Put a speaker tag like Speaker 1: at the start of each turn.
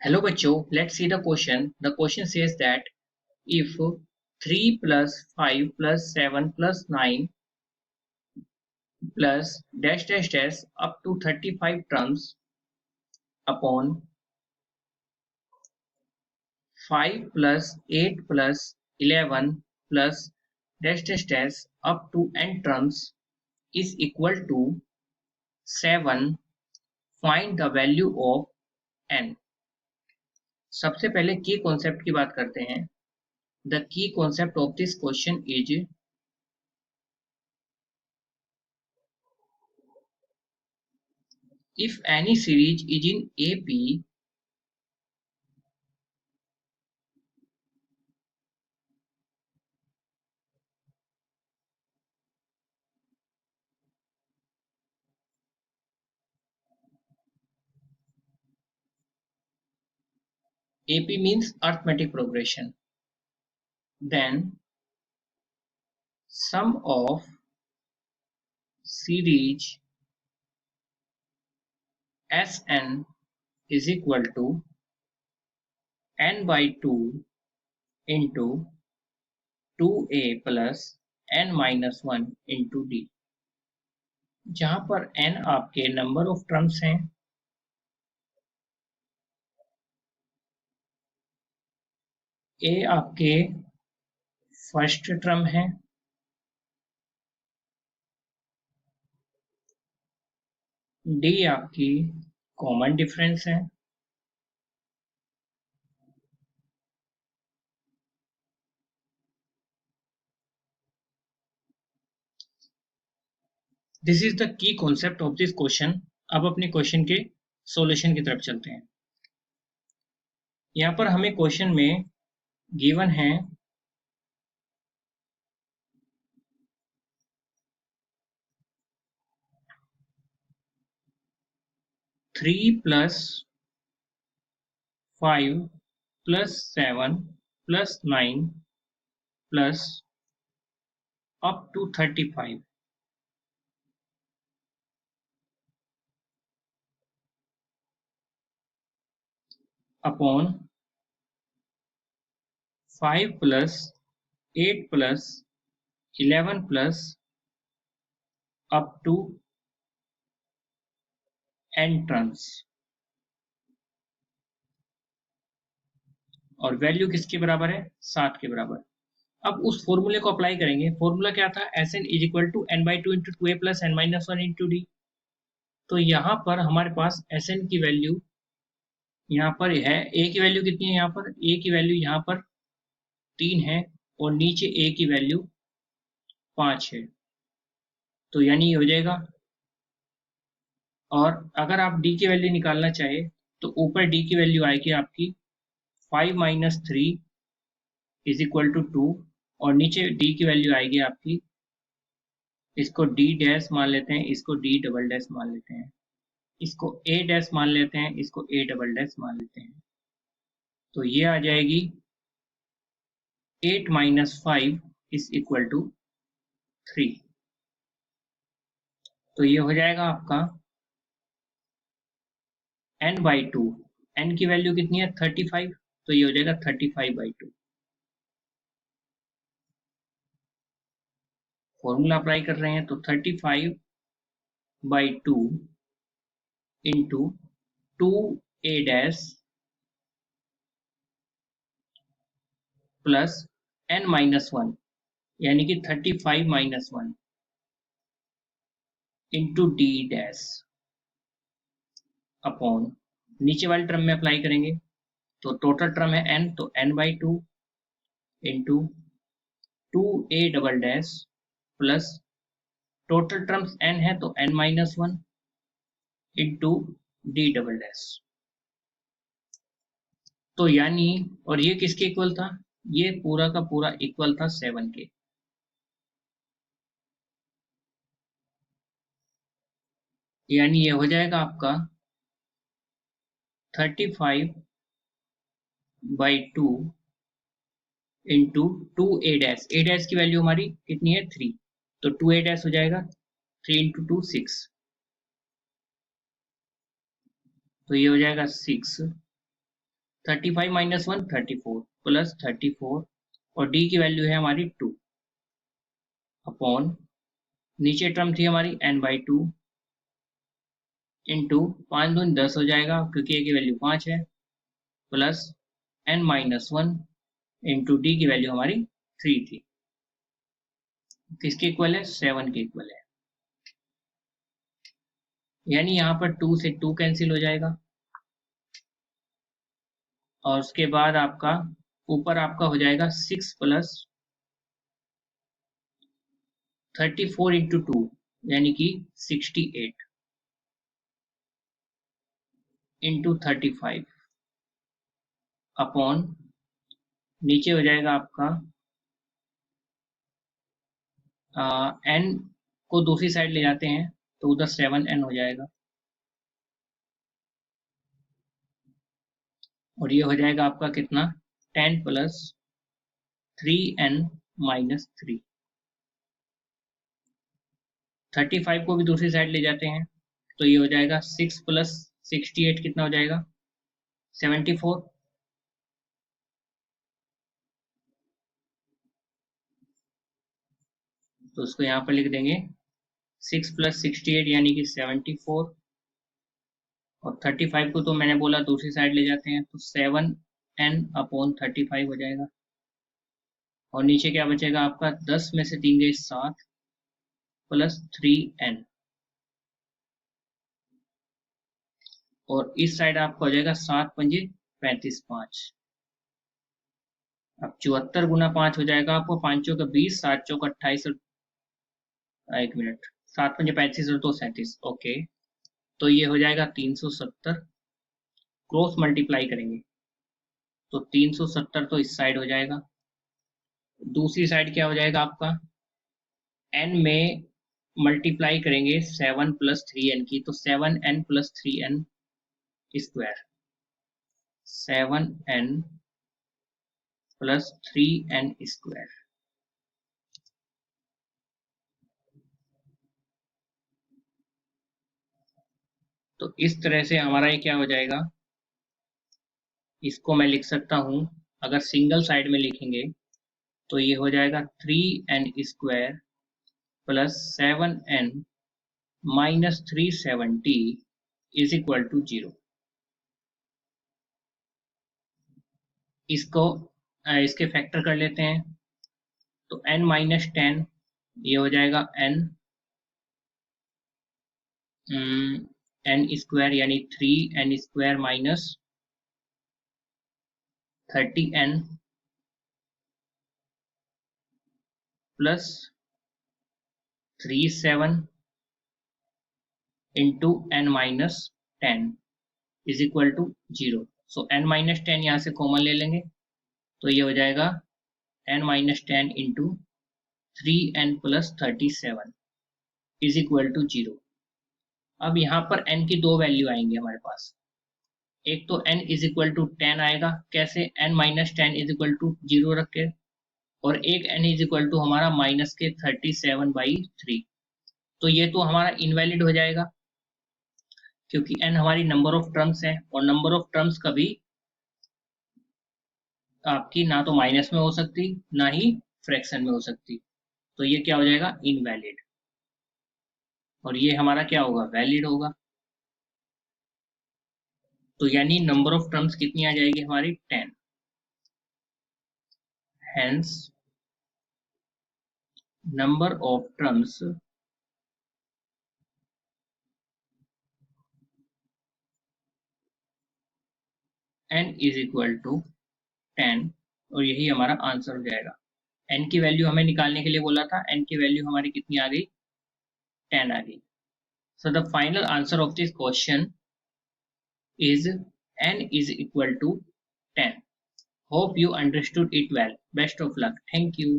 Speaker 1: Hello बच्चों, let's see the question. The question says that if 3 plus 5 plus 7 plus 9 plus dash dash dash up to 35 terms upon 5 plus 8 plus 11 plus dash dash dash up to n terms is equal to 7, find the value of n. सबसे पहले की concept की बात करते हैं. The key concept of this question is if any series is in AP, AP means arithmetic progression, then sum of series Sn is equal to n by 2 into 2a plus n minus 1 into d, जहां पर n आपके number of terms हैं, a आपके first term है, d आपकी common difference है, this is the key concept of this question. अब अपने क्वेश्चन के सॉल्यूशन की तरफ चलते हैं. यहाँ पर हमें क्वेश्चन में गिवन है 3 plus 5 plus 7 plus 9 plus up to 35 upon 5 plus 8 plus 11 plus up to n terms, और वैल्यू किसके बराबर है? 7 के बराबर. अब उस फॉर्मूले को अप्लाई करेंगे. फॉर्मूला क्या था? Sn is equal to n by 2 into 2a plus n minus 1 into d. तो यहाँ पर हमारे पास Sn की वैल्यू यहाँ पर है. a की वैल्यू कितनी है? यहाँ पर a की वैल्यू यहाँ पर 3 है और नीचे a की वैल्यू 5 है. तो यानी ये हो जाएगा. और अगर आप d की वैल्यू निकालना चाहे तो ऊपर d की वैल्यू आएगी आपकी 5 माइनस 3 इज इक्वल टू 2 और नीचे d की वैल्यू आएगी आपकी, इसको d डैश मान लेते हैं, इसको d डबल डैश मान लेते हैं, इसको a डैश मान लेते हैं, इसको a डबल डैश मान लेते हैं. तो ये आ जाएगी 8 माइनस 5 इज इक्वल टू 3. तो ये हो जाएगा आपका n बाई 2. n की वैल्यू कितनी है? 35. तो ये हो जाएगा 35 बाई 2. फॉर्मूला अप्लाई कर रहे हैं तो 35 by 2 into 2a dash plus n minus 1 यानी कि 35 minus 1 into D dash upon नीचे वाले टर्म में अप्लाई करेंगे तो टोटल टर्म है n, तो n by 2 into 2a double dash plus total terms n है तो n minus 1 into D double dash. तो यानी, और ये किसके इक्वल था? ये पूरा का पूरा इक्वल था 7 के. यानी ये हो जाएगा आपका 35 by 2 into 2a dash. a dash की वैल्यू हमारी कितनी है? 3. तो 2a डैश हो जाएगा 3 इंटू 2 6. तो ये हो जाएगा 6 35 माइनस 1 34 प्लस 34 और डी की वैल्यू है हमारी 2 अपॉन नीचे टर्म थी हमारी n/2 इंटू 5 दूनी 10 हो जाएगा क्योंकि ए की वैल्यू 5 है प्लस n-1 इंटू डी की वैल्यू हमारी 3 थी। किसके इक्वल है? 7 के इक्वल है। यानी यहाँ पर 2 से 2 कैंसिल हो जाएगा और उसके बाद आपका ऊपर आपका हो जाएगा 6 प्लस 34 इंटू 2 यानी कि 68 इंटू 35 अपॉन नीचे हो जाएगा आपका n को दूसरी साइड ले जाते हैं तो उधर 7n हो जाएगा और ये हो जाएगा आपका कितना 10 प्लस 3n माइनस 3। 35 को भी दूसरी साइड ले जाते हैं तो ये हो जाएगा 6 प्लस 68 कितना हो जाएगा 74। तो उसको यहाँ पर लिख देंगे 6 प्लस 68 यानी कि 74 और 35 को तो मैंने बोला दूसरी साइड ले जाते हैं तो 7n अपॉन 35 हो जाएगा और नीचे क्या बचेगा आपका 10 में से 3 गए 7 प्लस 3n और इस साइड आपका हो जाएगा 7 पंजे 35 5। अब 74 गुना 5 हो जाएगा आपको 5 चौका 20 7 चौका 28 और 1 मिनट 7 पंजे 35 और 2 37। ओके तो ये हो जाएगा 370 क्रॉस मल्टीप्लाई करेंगे तो 370 तो इस साइड हो जाएगा दूसरी साइड क्या हो जाएगा आपका n में मल्टीप्लाई करेंगे 7 प्लस 3n की तो 7n plus 3n square 7n plus 3n square. तो इस तरह से हमारा ये क्या हो जाएगा इसको मैं लिख सकता हूं अगर सिंगल साइड में लिखेंगे तो ये हो जाएगा 3n square plus 7n minus 370 is equal to 0। इसको इसके फैक्टर कर लेते हैं तो n माइनस 10 ये हो जाएगा n n स्क्वायर यानी 3n square minus 30n plus 37 into n minus 10 is equal to 0। So n minus 10 यहाँ से कॉमन ले लेंगे तो ये हो जाएगा n minus 10 into 3n plus 37 is equal to 0। अब यहाँ पर n की दो वैल्यू आएंगे हमारे पास एक तो n इज इक्वल टू 10 आएगा कैसे n minus 10 is equal to 0 रख के और एक n इज इक्वल टू हमारा माइनस के 37/3 तो ये तो हमारा इनवैलिड हो जाएगा क्योंकि n हमारी नंबर ऑफ टर्म्स है और नंबर ऑफ टर्म्स कभी आपकी ना तो माइनस में हो सकती ना ही फ्रैक्शन में हो सकती तो ये क्या हो जाएगा इनवैलिड और ये हमारा क्या होगा वैलिड होगा। तो यानी नंबर ऑफ टर्म्स कितनी आ जाएगी हमारी 10 hence number of terms n is equal to 10 और यही हमारा आंसर हो जाएगा। n की वैल्यू हमें निकालने के लिए बोला था n की वैल्यू हमारी कितनी आ गई 10 आ गई। So the final answer of this question is n is equal to 10. Hope you understood it well. Best of luck. Thank you.